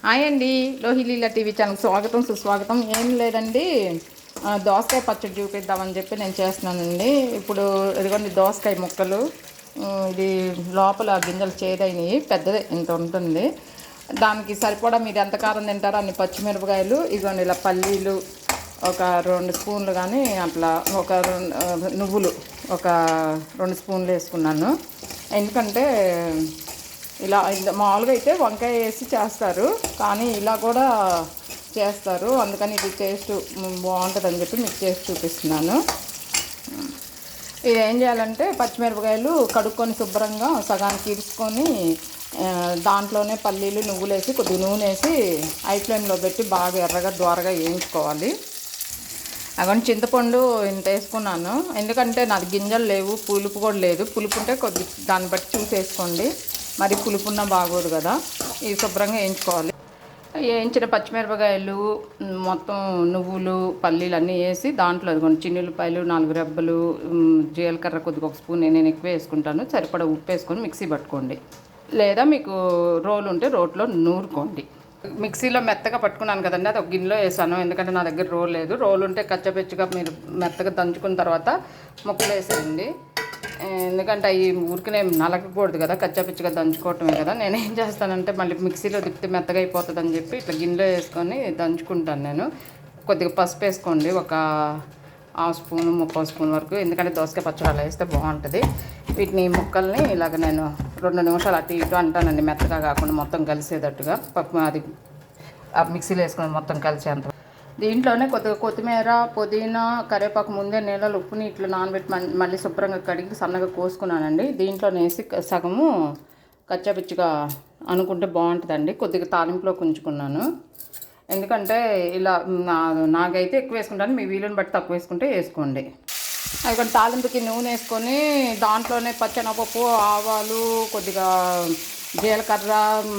Hi అండి, లోహిలీలా TV ఛానల్కి స్వాగతం సుస్వాగతం. ఏం లేదండి, దోసకాయ పచ్చడి చూపిద్దామని చెప్పి నేను చేస్తున్నానండి. ఇప్పుడు ఇదిగోండి దోసకాయ ముక్కలు. ఇది లోపల గింజలు చేదైనవి, పెద్దదే ఇంత ఉంటుంది. దానికి సరిపడా మీరు ఎంత కారం తింటారో అన్ని పచ్చిమిరపకాయలు, ఇదిగోండి ఇలా పల్లీలు ఒక 2 స్పూన్లు, కానీ అట్లా ఒక నువ్వులు ఒక 2 స్పూన్లు వేసుకున్నాను. ఎందుకంటే ఇలా మామూలుగా అయితే వంకాయ వేసి చేస్తారు, కానీ ఇలా కూడా చేస్తారు. అందుకని ఇది టేస్ట్ బాగుంటుందని చెప్పి మీకు చేసి చూపిస్తున్నాను. ఇది ఏం చేయాలంటే పచ్చిమిరపకాయలు కడుక్కొని శుభ్రంగా సగానికి ఇరుచుకొని దాంట్లోనే పల్లీలు నువ్వులు వేసి కొద్దిగా నూనె వేసి హై ఫ్లేమ్లో పెట్టి బాగా ఎర్రగా దోరగా వేయించుకోవాలి. అక్కడ చింతపండు ఇంత వేసుకున్నాను, ఎందుకంటే నాకు గింజలు లేవు, పులుపు కూడా లేదు. పులుపు ఉంటే కొద్ది దాన్ని బట్టి చూసి వేసుకోండి, మరి పులుపున్న బాగోదు కదా. ఇవి శుభ్రంగా వేయించుకోవాలి. వేయించిన పచ్చిమిరపకాయలు మొత్తం నువ్వులు పల్లీలు అన్నీ వేసి దాంట్లో కొన్ని చిన్నులపాయలు 4 రెబ్బలు, జీలకర్ర కొద్దిగా 1 స్పూన్ నేను ఎక్కువ వేసుకుంటాను. సరిపడా ఉప్పు వేసుకొని మిక్సీ పట్టుకోండి, లేదా మీకు రోలు ఉంటే రోట్లో నూరుకోండి. మిక్సీలో మెత్తగా పట్టుకున్నాను కదండి, అది ఒక గిన్నెలో వేసాను, ఎందుకంటే నా దగ్గర రోల్ లేదు. రోలు ఉంటే కచ్చపెచ్చగా మీరు మెత్తగా దంచుకున్న తర్వాత ముక్కలు వేసేయండి. ఎందుకంటే అవి ఊరికనే నలగకూడదు కదా, కచ్చాపిచ్చిగా దంచుకోవటమే కదా. నేనేం చేస్తానంటే మళ్ళీ మిక్సీలో తిప్పితే మెత్తగా అయిపోతుంది అని చెప్పి ఇట్లా గిన్నెలో వేసుకొని దంచుకుంటాను నేను. కొద్దిగా పసుపు వేసుకోండి, ఒక 1/2 స్పూను 3/4 స్పూన్ వరకు, ఎందుకంటే దోసకాయ పచ్చడి అలా వేస్తే బాగుంటుంది. వీటిని ముక్కల్ని ఇలాగ నేను 2 నిమిషాలు అటు ఇటు అంటానండి, మెత్తగా కాకుండా మొత్తం కలిసేటట్టుగా. అది మిక్సీలో వేసుకొని మొత్తం కలిసేంత. దీంట్లోనే కొద్దిగా కొత్తిమీర, పుదీనా, కరివేపాకు ముందే నీళ్ళలో ఉప్పుని ఇట్లా నానబెట్టి మళ్ళీ శుభ్రంగా కడిగి సన్నగా కోసుకున్నానండి. దీంట్లోనే వేసి సగము కచ్చాపిచ్చిగా అనుకుంటే బాగుంటుందండి. కొద్దిగా తాలింపులో ఉంచుకున్నాను, ఎందుకంటే ఇలా నాకైతే ఎక్కువ వేసుకుంటాను, మీ వీలుని బట్టి తక్కువ వేసుకుంటే వేసుకోండి. అది తాలింపుకి నూనె వేసుకొని దాంట్లోనే పచ్చెనపప్పు, ఆవాలు, కొద్దిగా జీలకర్ర,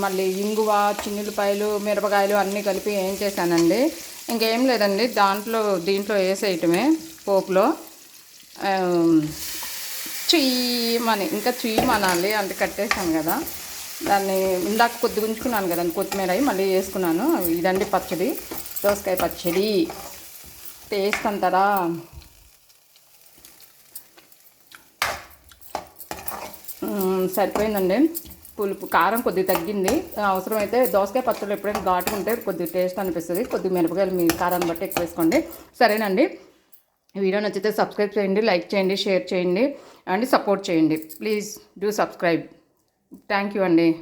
మళ్ళీ ఇంగువ, చిన్నులపాయలు, మిరపకాయలు అన్నీ కలిపి ఏం చేశానండి. ఇంకేం లేదండి, దీంట్లో వేసేయటమే పోపులో. ఇంకా చీమనాలి అంటే కట్టేసాను కదా, దాన్ని ఇందాక కొద్దిగా ఉంచుకున్నాను కదండి కొత్తిమీర, మళ్ళీ వేసుకున్నాను. ఇదండి పచ్చడి, దోసకాయ పచ్చడి. టేస్ట్ అంటారా, సరిపోయిందండి. పులుపు కారం కొద్దిగా తగ్గింది. అవసరమైతే దోసకాయ పచ్చళ్ళు ఎప్పుడైనా ఘాటుగా ఉంటే కొద్దిగా టేస్ట్ అనిపిస్తుంది. కొద్దిగా మిరపకాయలు మీ కారాన్ని బట్టి ఎక్కువ వేసుకోండి. సరేనండి, వీడియో నచ్చితే సబ్స్క్రైబ్ చేయండి, లైక్ చేయండి, షేర్ చేయండి అండ్ సపోర్ట్ చేయండి. Please do subscribe. Thank you అండి.